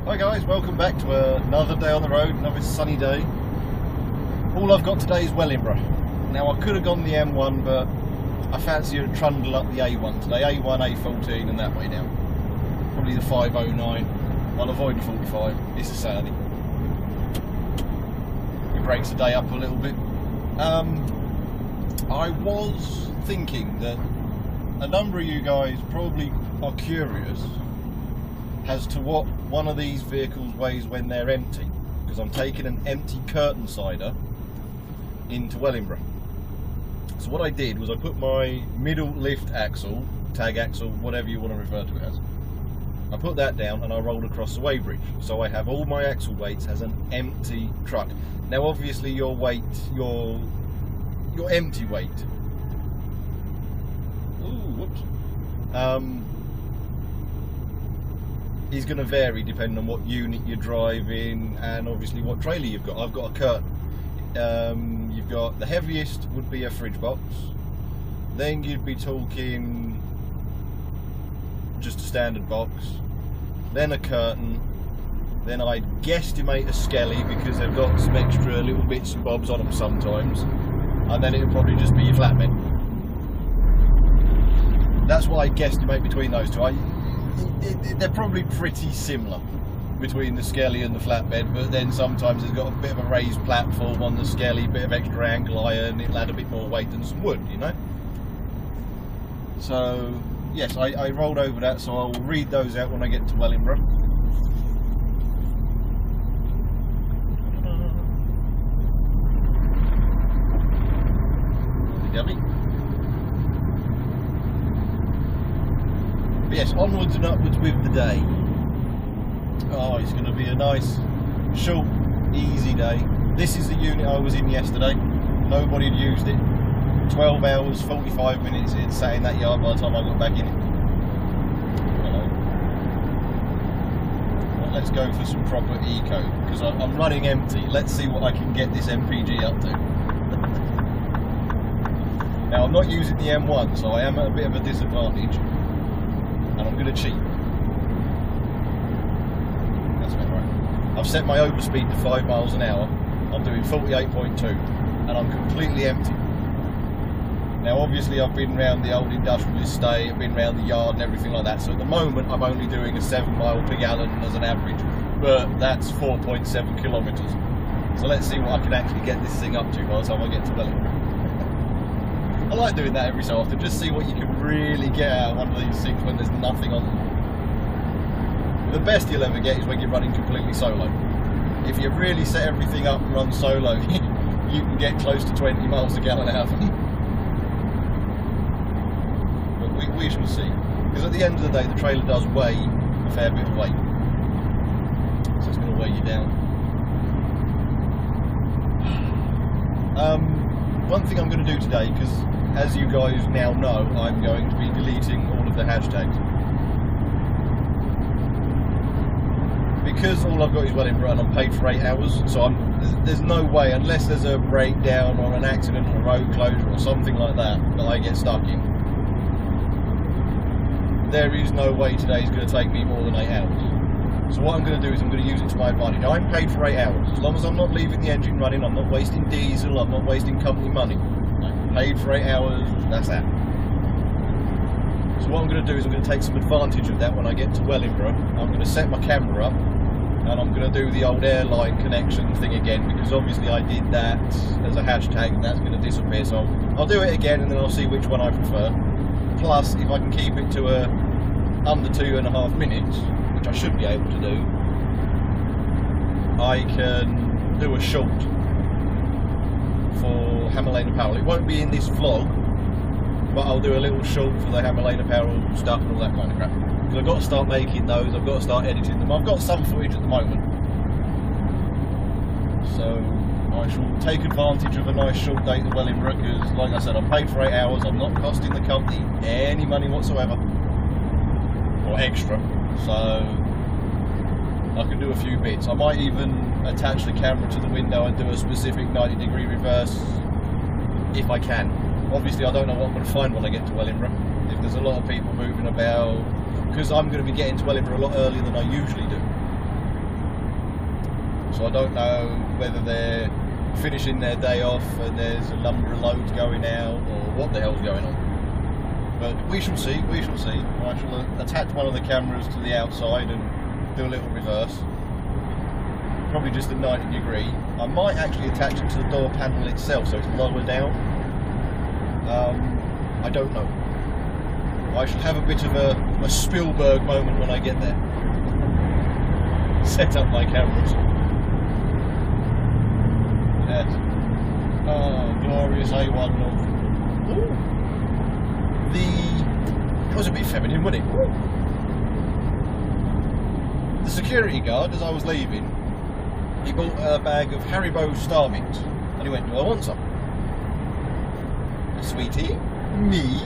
Hi guys, welcome back to another day on the road, another sunny day. All I've got today is Wellingborough. Now I could have gone the M1, but I fancy a trundle up the A1 today, A1, A14 and that way down. Probably the 509. I'll avoid the 45, it's a Saturday. It breaks the day up a little bit. I was thinking that a number of you guys probably are curious as to what one of these vehicles weighs when they're empty, because I'm taking an empty curtain sider into Wellingborough. So what I did was I put my middle lift axle, tag axle, whatever you want to refer to it as, I put that down and I rolled across the weighbridge. So I have all my axle weights as an empty truck. Now obviously your weight, your empty weight, is going to vary depending on what unit you're driving and obviously what trailer you've got. I've got a curtain. You've got the heaviest would be a fridge box, then you'd be talking just a standard box, then a curtain, then I'd guesstimate a skelly because they've got some extra little bits and bobs on them sometimes, and then it would probably just be your flatbed. That's what I guesstimate between those two. They're probably pretty similar between the skelly and the flatbed, but then sometimes it's got a bit of a raised platform on the skelly, bit of extra angle iron, it'll add a bit more weight than some wood, you know. So yes, I rolled over that, so I'll read those out when I get to Wellingborough. But yes, onwards and upwards with the day. Oh, it's going to be a nice, short, easy day. This is the unit I was in yesterday. Nobody had used it. 12 hours, 45 minutes it sat in that yard by the time I got back in it. Hello. Well, let's go for some proper eco, because I'm running empty. Let's see what I can get this MPG up to. Now I'm not using the M1, so I am at a bit of a disadvantage. And I'm going to cheat. That's about right. I've set my overspeed to 5 miles an hour. I'm doing 48.2 and I'm completely empty. Now obviously I've been around the old industrial estate, I've been around the yard and everything like that, so at the moment I'm only doing a 7 mile per gallon as an average, but that's 4.7 kilometres. So let's see what I can actually get this thing up to by the time I get to Wellingborough. I like doing that every so often, just see what you can really get out of one of these things when there's nothing on them. The best you'll ever get is when you're running completely solo. If you really set everything up and run solo, you can get close to 20 miles a gallon out of them. But we shall see. Because at the end of the day, the trailer does weigh a fair bit of weight. So it's going to weigh you down. One thing I'm going to do today, because as you guys now know, I'm going to be deleting all of the hashtags. Because all I've got is Wellingborough and I'm paid for 8 hours, so there's no way, unless there's a breakdown or an accident or a road closure or something like that I get stuck in, there is no way today is going to take me more than 8 hours. So what I'm going to do is I'm going to use it to my advantage. I'm paid for 8 hours. As long as I'm not leaving the engine running, I'm not wasting diesel, I'm not wasting company money. I'm paid for 8 hours, that's that. So what I'm going to do is I'm going to take some advantage of that when I get to Wellingborough. I'm going to set my camera up and I'm going to do the old airline connection thing again, because obviously I did that as a hashtag and that's going to disappear. So I'll do it again and then I'll see which one I prefer. Plus, if I can keep it to under 2.5 minutes, I should be able to do, I can do a short for Hammerlane Apparel. It won't be in this vlog, but I'll do a little short for the Hammerlane Apparel stuff and all that kind of crap. Because I've got to start making those, I've got to start editing them. I've got some footage at the moment, so I shall take advantage of a nice short day to Wellingborough, because like I said, I'm paid for 8 hours, I'm not costing the company any money whatsoever, or extra. So I can do a few bits. I might even attach the camera to the window and do a specific 90-degree reverse if I can. Obviously I don't know what I'm going to find when I get to Wellingborough. If there's a lot of people moving about, because I'm going to be getting to Wellingborough a lot earlier than I usually do. so I don't know whether they're finishing their day off and there's a number of loads going out, or what the hell's going on. But we shall see, we shall see. I shall attach one of the cameras to the outside and do a little reverse. Probably just a 90 degree. I might actually attach it to the door panel itself so it's lower down. I don't know. I shall have a bit of a Spielberg moment when I get there. Set up my cameras. Yes. Oh, glorious A1 look. Ooh. It was a bit feminine, wasn't it? Ooh. The security guard, as I was leaving, he bought a bag of Haribo Star Mints, and he went, "Do I want some?" "Sweetie, me?"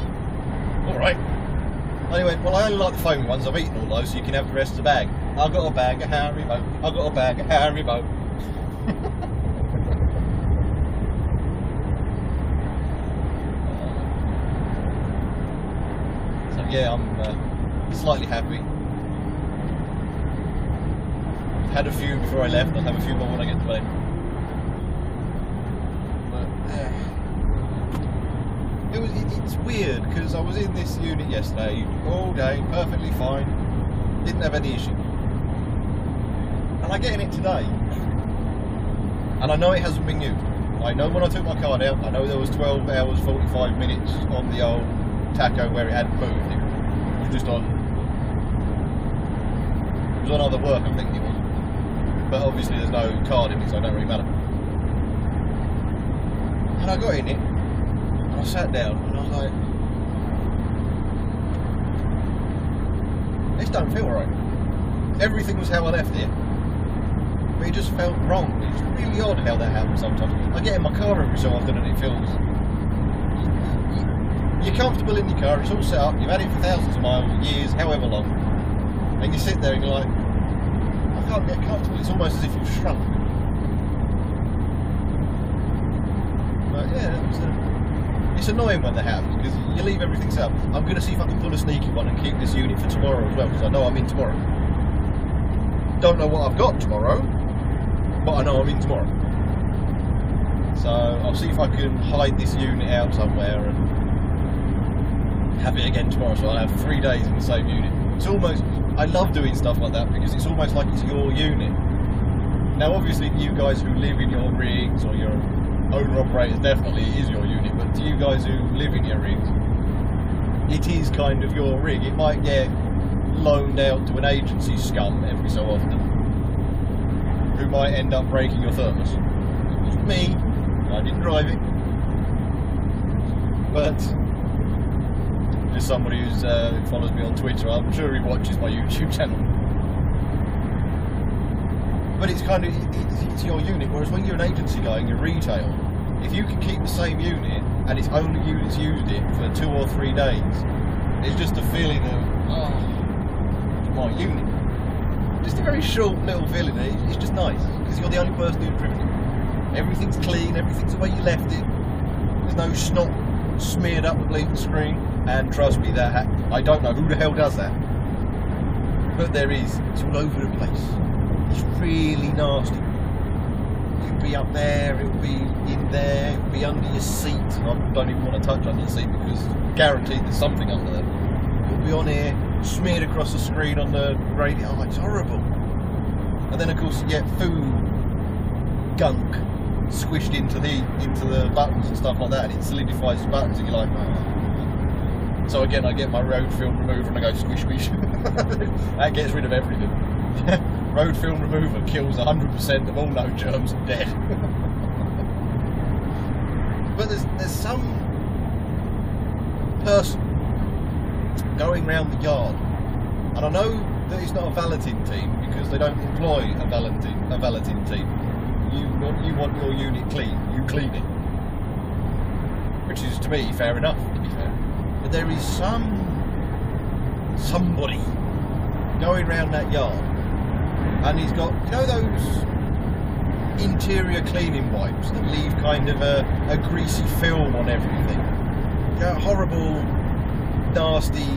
"Alright." And he went, "Well, I only like the foamy ones, I've eaten all those, so you can have the rest of the bag." "I've got a bag of Haribo, I've got a bag of Haribo." So yeah, I'm slightly happy. Had a few before I left, I'll have a few more when I get to bed. But it's weird because I was in this unit yesterday all day, perfectly fine, didn't have any issue. And I get in it today, and I know it hasn't been used. I know when I took my card out, I know there was 12 hours 45 minutes on the old taco where it hadn't moved. It was just on. It was on other work, I think it was. But obviously there's no card in it, so it don't really matter. And I got in it, and I sat down, and I was like, this don't feel right. Everything was how I left it, but it just felt wrong. It's really odd how that happens sometimes. I get in my car every so often and it feels... You're comfortable in your car, it's all set up, you've had it for thousands of miles, years, however long, and you sit there and you're like, I can't get comfortable, it's almost as if you've shrunk. But yeah, it's annoying when that happens, because you leave everything set up. I'm going to see if I can pull a sneaky one and keep this unit for tomorrow as well, because I know I'm in tomorrow. Don't know what I've got tomorrow, but I know I'm in tomorrow. So I'll see if I can hide this unit out somewhere and have it again tomorrow, so I'll have 3 days in the same unit. It's almost... I love doing stuff like that because it's almost like it's your unit. Now obviously you guys who live in your rigs, or your owner-operators, definitely it is your unit, but to you guys who live in your rigs, it is kind of your rig. It might get loaned out to an agency scum every so often, who might end up breaking your thermos. It was me, I didn't drive it. But just somebody who follows me on Twitter, I'm sure he watches my YouTube channel. But it's kind of, it's your unit, whereas when you're an agency guy and you're retail, if you can keep the same unit and it's only you that's used it for 2 or 3 days, it's just a feeling of, oh, it's my unit. Just a very short little feeling, it's just nice, because you're the only person who's driven it. Everything's clean, everything's the way you left it, there's no snot smeared up the bleeding screen. And trust me, that I don't know who the hell does that, but there is. It's all over the place. It's really nasty. It'll be up there, it'll be in there, it'll be under your seat. I don't even want to touch under the seat because guaranteed there's something under there. It'll be on here, smeared across the screen on the radio. Oh, it's horrible. And then of course you get food gunk squished into the buttons and stuff like that, and it solidifies the buttons, and you're like, oh. So again, I get my road film remover and I go squish squish. That gets rid of everything. Road film remover kills 100% of all no germs and dead. But there's some person going round the yard, and I know that it's not a valeting team because they don't employ a valeting team. You want your unit clean, you clean it. Which is, to me, fair enough, to be fair. But there is somebody going round that yard, and he's got, you know, those interior cleaning wipes that leave kind of a greasy film on everything. You know, horrible, nasty.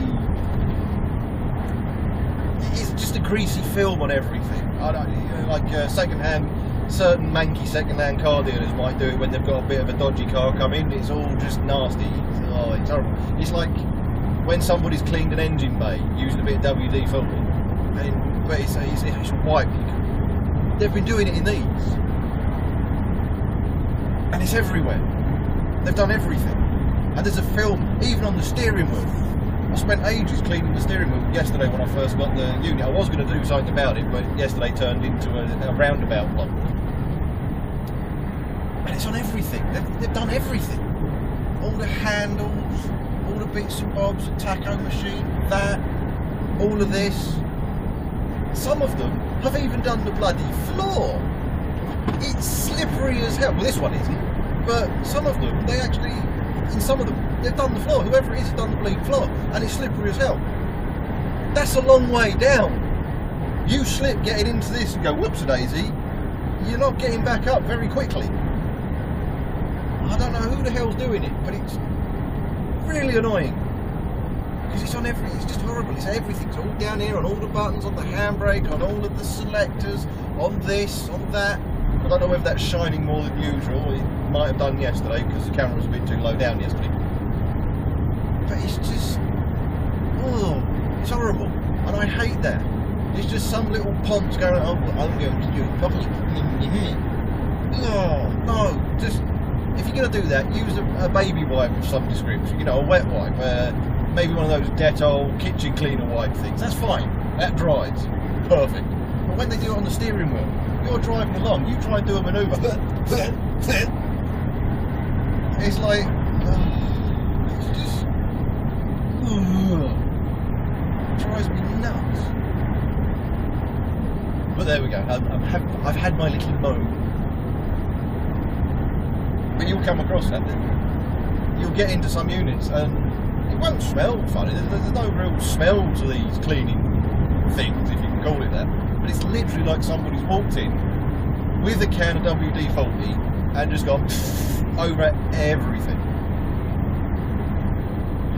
It's just a greasy film on everything. I don't, you know, like second-hand certain manky second-hand car dealers might do it when they've got a bit of a dodgy car come in. It's all just nasty. Oh, it's horrible. It's like when somebody's cleaned an engine bay using a bit of WD-40, but it's white. They've been doing it in these, and it's everywhere. They've done everything, and there's a film even on the steering wheel. I spent ages cleaning the steering wheel yesterday when I first got the unit. I was going to do something about it, but yesterday turned into a roundabout one. And it's on everything. They've done everything. All the handles, all the bits and bobs, the tacho machine, that, all of this. Some of them have even done the bloody floor. It's slippery as hell. Well, this one isn't, but some of them, they actually, in some of them, they've done the floor. Whoever it is has done the bleed floor, and it's slippery as hell. That's a long way down. You slip getting into this and go, whoops-a-daisy, you're not getting back up very quickly. I don't know who the hell's doing it, but it's really annoying. Because it's on it's just horrible. It's everything. It's all down here, on all the buttons, on the handbrake, on all of the selectors, on this, on that. I don't know whether that's shining more than usual. It might have done yesterday because the camera was a bit too low down yesterday. But it's just, oh, it's horrible. And I hate that. It's just some little ponce going, oh, I'm going to do it properly. No, just, if you're going to do that, use a baby wipe of some description, you know, a wet wipe, maybe one of those Dettol kitchen cleaner wipe things. That's fine, that dries, perfect. But when they do it on the steering wheel, you're driving along, you try and do a manoeuvre, it's like, it's just, it drives me nuts. But there we go, I've had my little moan. But you'll come across that, you'll get into some units and it won't smell funny. There's no real smell to these cleaning things, if you can call it that. But it's literally like somebody's walked in with a can of WD-40 and just gone over everything.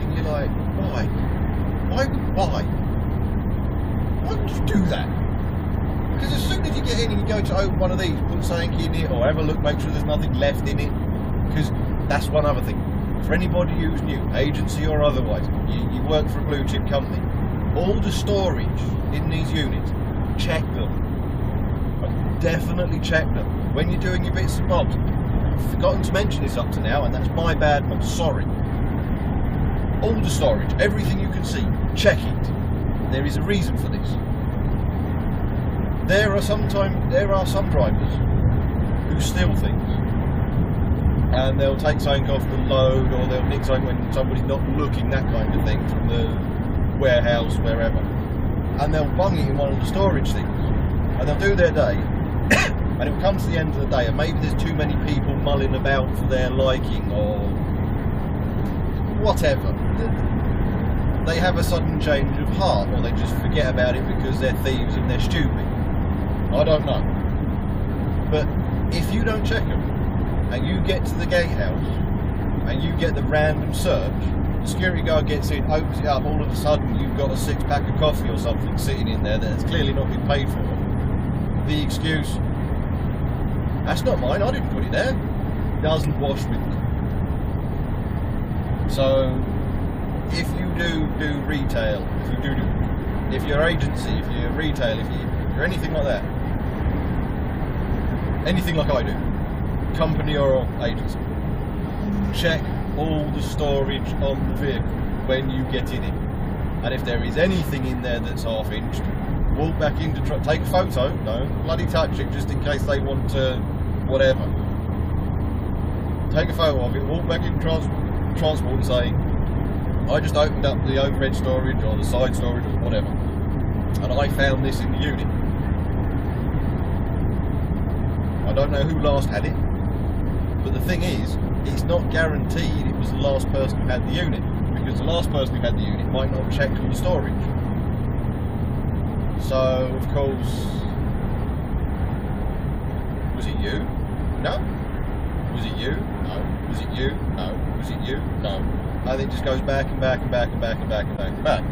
And you're like, why? Why would you do that? Because as soon as you get in and you go to open one of these, put something in it or have a look, make sure there's nothing left in it. Because that's one other thing. For anybody who's new, agency or otherwise, you work for a blue chip company, all the storage in these units, check them. Definitely check them. When you're doing your bits and bobs, I've forgotten to mention this up to now, and that's my bad, I'm sorry. All the storage, everything you can see, check it. There is a reason for this. There are some drivers who steal things. And they'll take something off the load, or they'll nick something when somebody's not looking, that kind of thing, from the warehouse, wherever. And they'll bung it in one of the storage things. And they'll do their day, and it'll come to the end of the day, and maybe there's too many people mulling about for their liking, or whatever. They have a sudden change of heart, or they just forget about it because they're thieves and they're stupid. I don't know. But if you don't check them, and you get to the gatehouse and you get the random search, the security guard gets in, opens it up, all of a sudden you've got a 6-pack of coffee or something sitting in there that has clearly not been paid for. The excuse, that's not mine, I didn't put it there, doesn't wash with me. So if you do retail, if you're agency, if you're retail, if you're anything like that, anything like I do, company or agency, check all the storage on the vehicle when you get in it, and if there is anything in there that's half-inched, walk back into take a photo, don't bloody touch it just in case they want to whatever, take a photo of it, walk back into transport and say, I just opened up the overhead storage or the side storage or whatever, and I found this in the unit. I don't know who last had it, but the thing is, it's not guaranteed it was the last person who had the unit, because the last person who had the unit might not have checked all the storage. So, of course, was it you? No. Was it you? No. Was it you? No. Was it you? No. And it just goes back and back and back and back and back and back and back.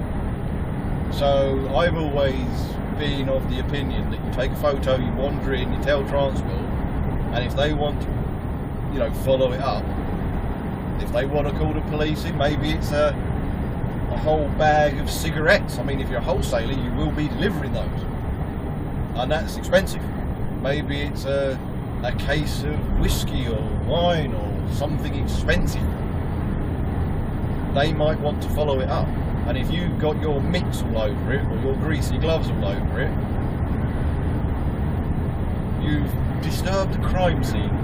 So, I've always been of the opinion that you take a photo, you wander in, you tell transport, And if they want to, follow it up, if they want to call the police in, maybe it's a whole bag of cigarettes. I mean, if you're a wholesaler, you will be delivering those, and that's expensive. Maybe it's a case of whiskey or wine or something expensive. They might want to follow it up, and if you've got your mitts all over it or your greasy gloves all over it, you've disturbed the crime scene.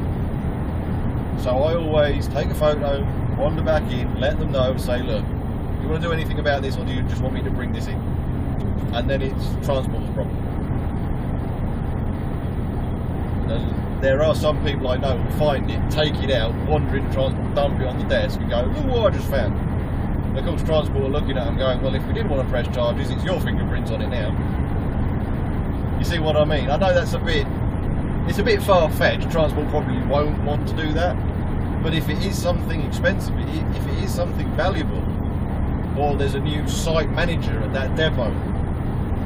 So I always take a photo, wander back in, let them know, say, look, you want to do anything about this, or do you just want me to bring this in? And then it's transport's problem. And there are some people I know who find it, take it out, wander into transport, dump it on the desk and go, look what I just found. And of course transport are looking at them going, well, if we didn't want to press charges, it's your fingerprints on it now. You see what I mean? I know it's a bit far-fetched. Transport probably won't want to do that. But if it is something expensive, if it is something valuable, or there's a new site manager at that depot,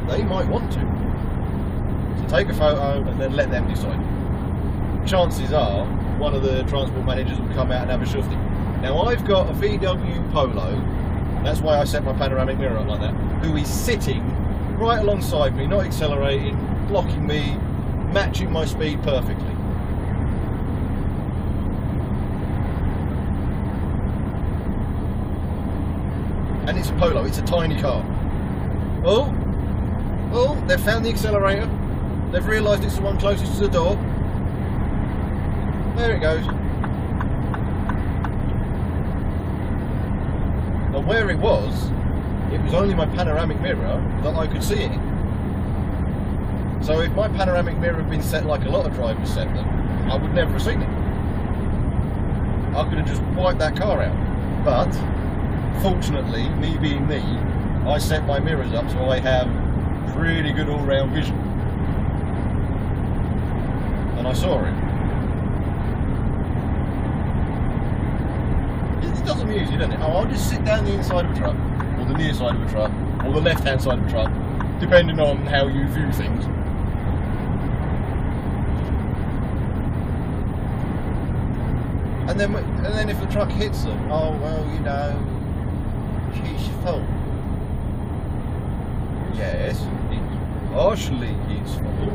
they might want to. So take a photo and then let them decide. Chances are one of the transport managers will come out and have a shufti. Now I've got a VW Polo, that's why I set my panoramic mirror up like that, who is sitting right alongside me, not accelerating, blocking me, matching my speed perfectly. And it's a Polo, it's a tiny car. Oh, they've found the accelerator. They've realised it's the one closest to the door. There it goes. And where it was only my panoramic mirror that I could see it in. So if my panoramic mirror had been set like a lot of drivers set them, I would never have seen it. I could have just wiped that car out. But fortunately, me being me, I set my mirrors up so I have pretty good all-round vision. And I saw it. It does amuse you, doesn't it? Oh, I'll just sit down the inside of a truck, or the near side of a truck, or the left-hand side of a truck, depending on how you view things. And then if the truck hits them, oh well, you know, she's fault. Yes, it's partially his fault.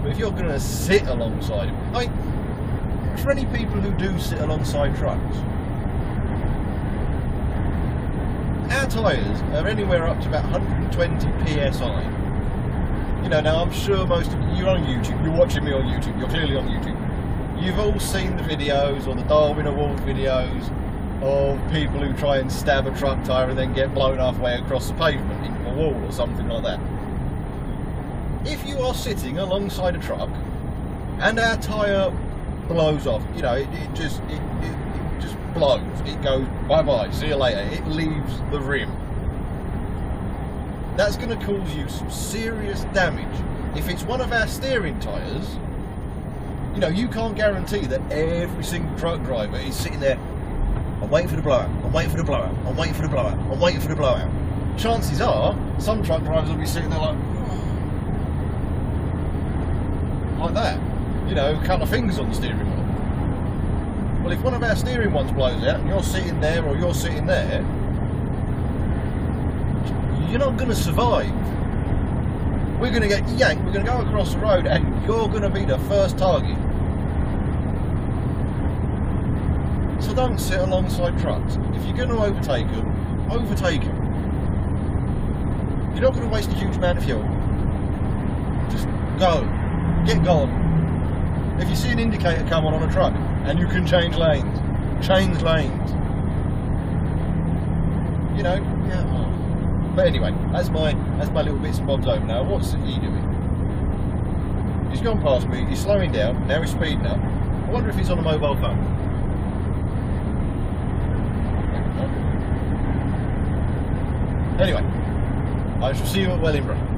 But if you're going to sit alongside him, I mean, for any people who do sit alongside trucks, our tyres are anywhere up to about 120 psi. You know, now I'm sure most of you, you're on YouTube, you're watching me on YouTube, you're clearly on YouTube. You've all seen the videos, or the Darwin Award videos, of people who try and stab a truck tyre and then get blown halfway across the pavement into a wall or something like that. If you are sitting alongside a truck and our tyre blows off, you know, it just blows, it goes bye-bye, see you later, it leaves the rim. That's going to cause you some serious damage. If it's one of our steering tyres, you know, you can't guarantee that every single truck driver is sitting there, I'm waiting for the blowout, I'm waiting for the blowout, I'm waiting for the blowout, I'm waiting for the blowout. Chances are, some truck drivers will be sitting there like that, you know, a couple of fingers on the steering wheel. Well, if one of our steering ones blows out and you're sitting there or you're sitting there, you're not going to survive. We're going to get yanked, we're going to go across the road and you're going to be the first target. So don't sit alongside trucks. If you're going to overtake them, overtake them. You're not going to waste a huge amount of fuel. Just go. Get gone. If you see an indicator come on a truck and you can change lanes, change lanes. You know, yeah. But anyway, that's my little bits and bobs over now. What's he doing? He's gone past me, he's slowing down, now he's speeding up. I wonder if he's on a mobile phone. Anyway, I shall see you at Wellingborough.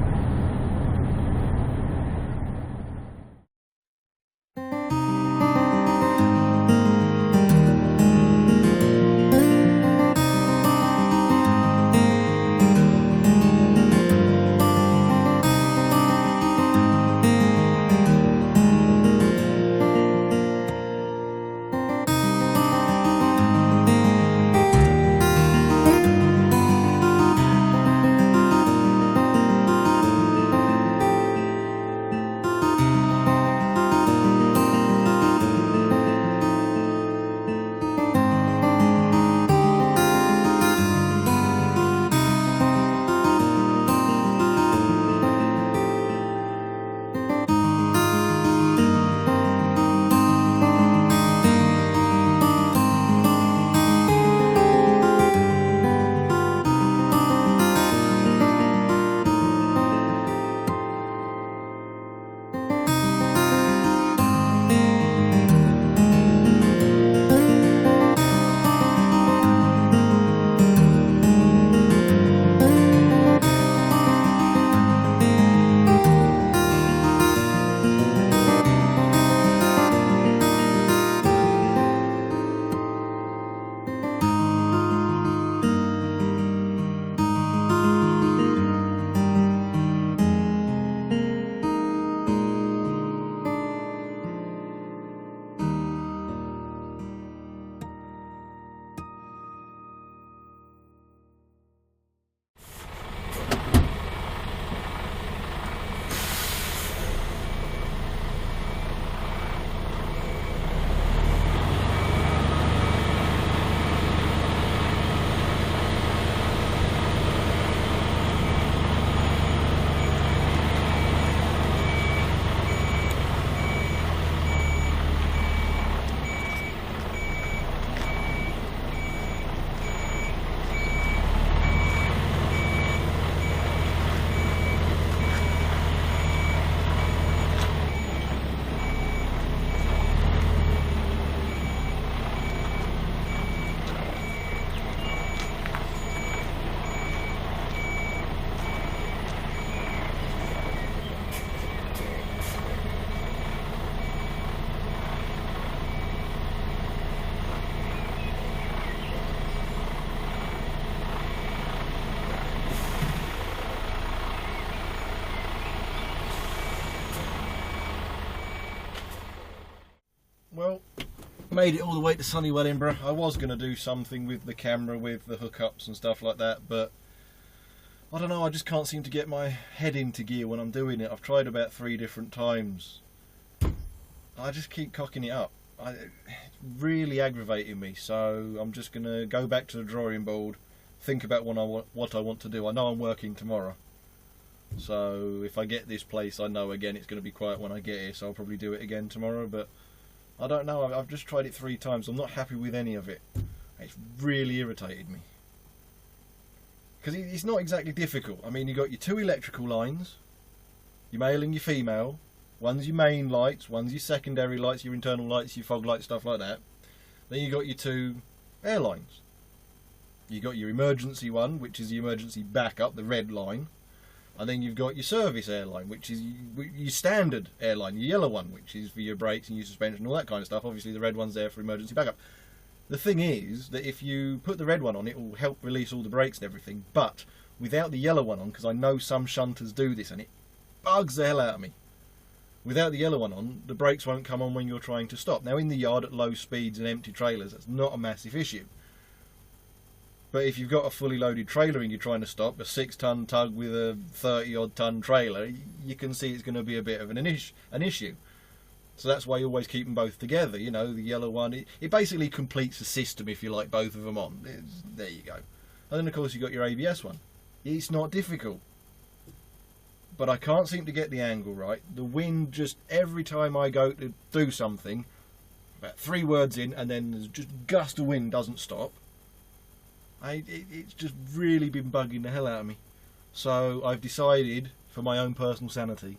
Well, made it all the way to sunny Wellingborough. I was going to do something with the camera, with the hookups and stuff like that, but I don't know, I just can't seem to get my head into gear when I'm doing it. I've tried about 3 different times. I just keep cocking it up. It's really aggravating me, so I'm just going to go back to the drawing board, think about what I want to do. I know I'm working tomorrow, so if I get this place, I know again it's going to be quiet when I get here, so I'll probably do it again tomorrow, but I don't know, I've just tried it 3 times. I'm not happy with any of it. It's really irritated me. Because it's not exactly difficult. I mean, you've got your 2 electrical lines, your male and your female. One's your main lights, one's your secondary lights, your internal lights, your fog lights, stuff like that. Then you've got your 2 air lines. You've got your emergency one, which is the emergency backup, the red line. And then you've got your service airline, which is your standard airline, your yellow one, which is for your brakes and your suspension and all that kind of stuff. Obviously the red one's there for emergency backup. The thing is that if you put the red one on, it will help release all the brakes and everything, but without the yellow one on, because I know some shunters do this and it bugs the hell out of me. Without the yellow one on, the brakes won't come on when you're trying to stop. Now in the yard at low speeds and empty trailers, that's not a massive issue. But if you've got a fully loaded trailer and you're trying to stop, a 6-ton tug with a 30-odd ton trailer, you can see it's going to be a bit of an issue. So that's why you always keep them both together, you know, the yellow one. It basically completes the system if you like both of them on. There you go. And then of course you've got your ABS one. It's not difficult. But I can't seem to get the angle right. The wind just, every time I go to do something, about 3 words in, and then there's just gust of wind doesn't stop. It's just really been bugging the hell out of me. So I've decided, for my own personal sanity,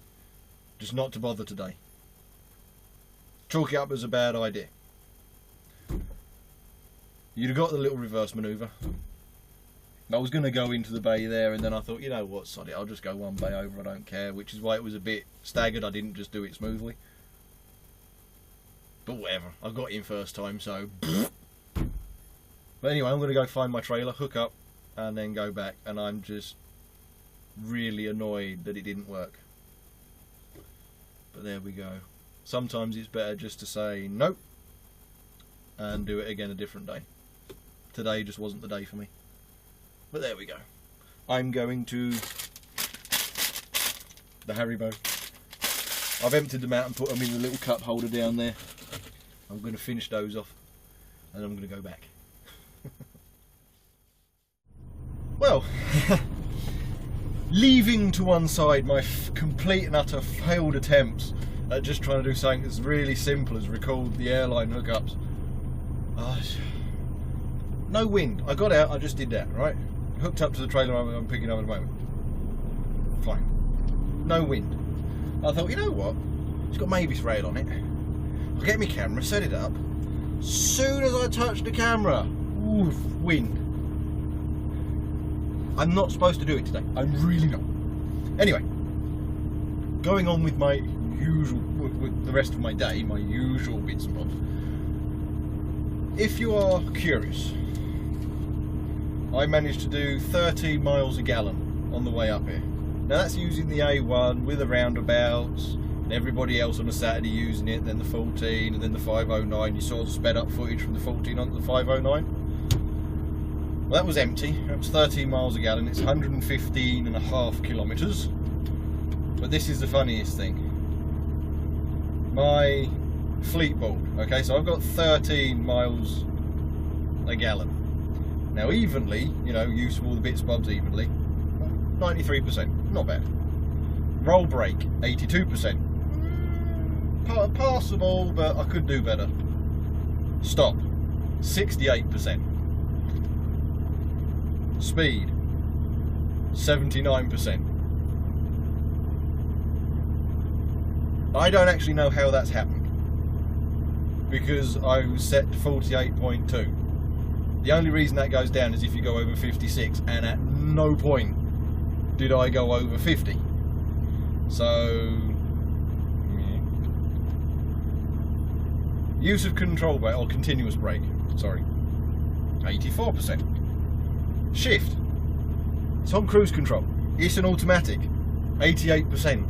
just not to bother today. Chalk it up as a bad idea. You'd have got the little reverse manoeuvre. I was going to go into the bay there, and then I thought, you know what, sod it, I'll just go one bay over, I don't care, which is why it was a bit staggered. I didn't just do it smoothly. But whatever, I got in first time, so... But anyway, I'm going to go find my trailer, hook up, and then go back, and I'm just really annoyed that it didn't work. But there we go. Sometimes it's better just to say nope, and do it again a different day. Today just wasn't the day for me. But there we go. I'm going to the Haribo. I've emptied them out and put them in the little cup holder down there. I'm going to finish those off and I'm going to go back. Well, leaving to one side my complete and utter failed attempts at just trying to do something as really simple as record the airline hookups. No wind. I got out, I just did that, right? Hooked up to the trailer I'm picking up at the moment. Fine. No wind. I thought, you know what? It's got Mavis rail on it. I'll get my camera, set it up. Soon as I touch the camera, oof, wind. I'm not supposed to do it today. I'm really not. Anyway, going on with my usual, with the rest of my day, my usual bits and bobs. If you are curious, I managed to do 13 miles a gallon on the way up here. Now that's using the A1 with the roundabouts and everybody else on a Saturday using it, then the 14 and then the 509. You saw the sped up footage from the 14 onto the 509. Well, that was empty. That was 13 miles a gallon. It's 115.5 kilometres. But this is the funniest thing. My fleet board. Okay, so I've got 13 miles a gallon. Now evenly, you know, use of all the bits and bobs evenly, 93%, not bad. Roll brake, 82%. Passable, but I could do better. Stop, 68%. Speed, 79%. I don't actually know how that's happened, because I was set to 48.2. The only reason that goes down is if you go over 56, and at no point did I go over 50. So, yeah. Use of control brake, or continuous brake, sorry, 84%. Shift, it's on cruise control, it's an automatic, 88%.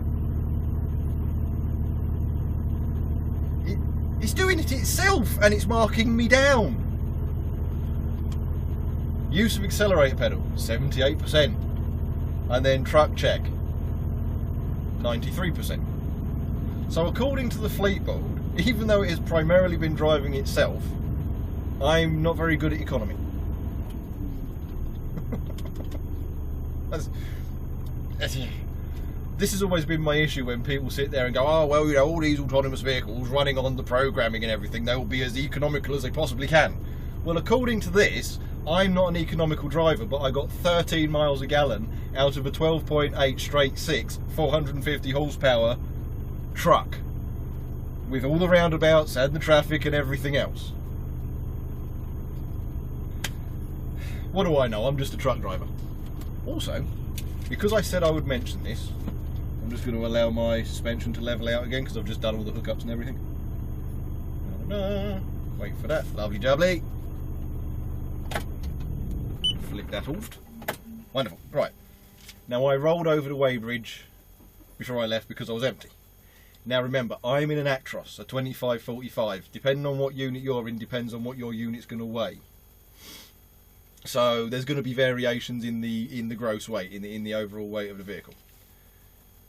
It's doing it itself and it's marking me down. Use of accelerator pedal, 78%. And then truck check, 93%. So according to the fleet board, even though it has primarily been driving itself, I'm not very good at economy. This has always been my issue when people sit there and go, oh, well, you know, all these autonomous vehicles running on the programming and everything, they will be as economical as they possibly can. Well, according to this, I'm not an economical driver, but I got 13 miles a gallon out of a 12.8 straight 6, 450 horsepower truck with all the roundabouts and the traffic and everything else. What do I know? I'm just a truck driver. Also, because I said I would mention this, I'm just going to allow my suspension to level out again because I've just done all the hookups and everything. Wait for that. Lovely jubbly. Flick that off. Wonderful. Right. Now I rolled over the weighbridge before I left because I was empty. Now remember, I'm in an Actros, a 2545. Depending on what unit you're in, depends on what your unit's going to weigh. So there's going to be variations in the gross weight, in the overall weight of the vehicle.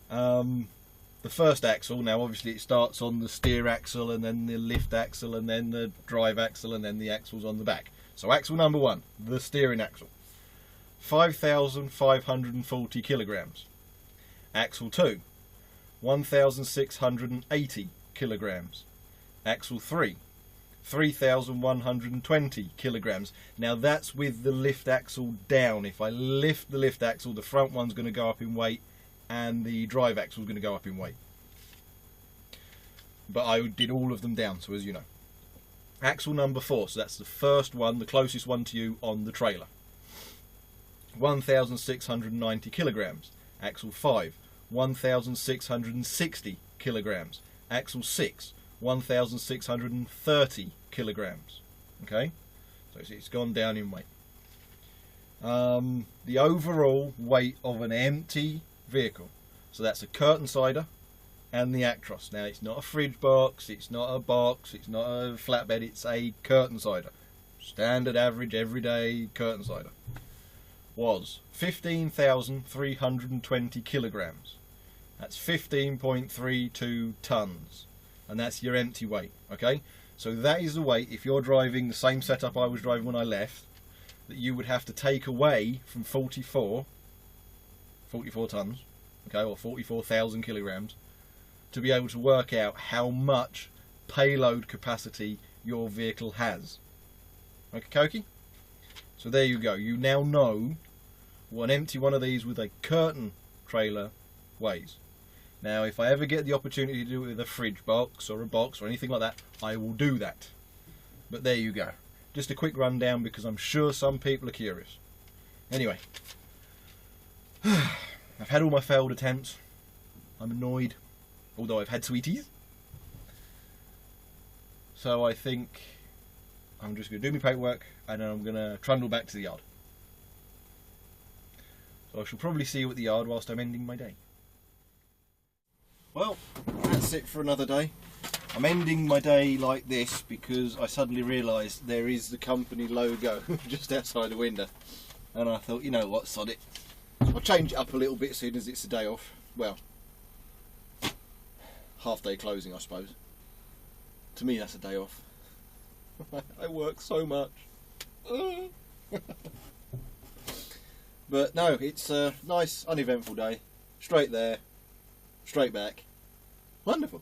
The first axle, now obviously it starts on the steer axle and then the lift axle and then the drive axle and then the axles on the back. So axle number 1, the steering axle, 5,540 kilograms. Axle 2, 1,680 kilograms. Axle 3, 3,120 kilograms. Now that's with the lift axle down. If I lift the lift axle, the front one's going to go up in weight and the drive axle is going to go up in weight. But I did all of them down, so as you know. Axle number 4, so that's the first one, the closest one to you on the trailer. 1,690 kilograms. Axle 5, 1,660 kilograms. Axle 6, 1,630 kilograms. Okay, so it's gone down in weight. The overall weight of an empty vehicle, so that's a curtain sider and the Actros. Now it's not a fridge box, it's not a box, it's not a flatbed, it's a curtain sider. Standard average everyday curtain sider was 15,320 kilograms. That's 15.32 tons, and that's your empty weight. Okay, so that is the weight, if you're driving the same setup I was driving when I left, that you would have to take away from 44 tons, okay, or 44,000 kilograms, to be able to work out how much payload capacity your vehicle has. Okay, Koki? So there you go. You now know what an empty one of these with a curtain trailer weighs. Now, if I ever get the opportunity to do it with a fridge box or a box or anything like that, I will do that. But there you go. Just a quick rundown because I'm sure some people are curious. Anyway, I've had all my failed attempts. I'm annoyed, although I've had sweeties. So I think I'm just going to do my paperwork and then I'm going to trundle back to the yard. So I shall probably see you at the yard whilst I'm ending my day. Well, that's it for another day. I'm ending my day like this because I suddenly realised there is the company logo just outside the window. And I thought, you know what, sod it. I'll change it up a little bit as soon as it's a day off. Well, half day closing, I suppose. To me, that's a day off. I work so much. But no, it's a nice, uneventful day. Straight there, straight back. Wonderful.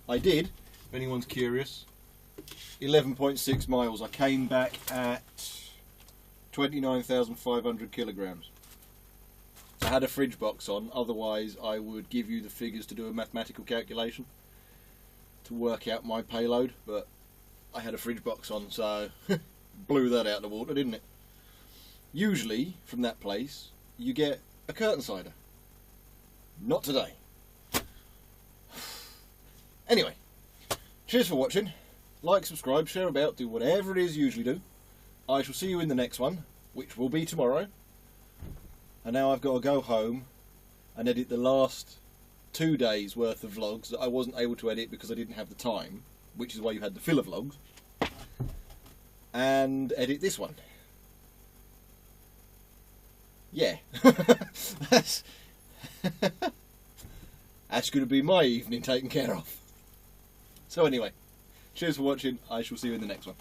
I did, if anyone's curious, 11.6 miles. I came back at 29,500 kilograms. I had a fridge box on, otherwise I would give you the figures to do a mathematical calculation to work out my payload, but I had a fridge box on, so blew that out of the water, didn't it? Usually, from that place, you get a curtain sider. Not today. Anyway, cheers for watching. Like, subscribe, share about, do whatever it is you usually do. I shall see you in the next one, which will be tomorrow. And now I've got to go home and edit the last 2 days worth of vlogs that I wasn't able to edit because I didn't have the time. which is why you had the filler vlogs, and edit this one. Yeah, that's going to be my evening taken care of. So anyway, cheers for watching. I shall see you in the next one.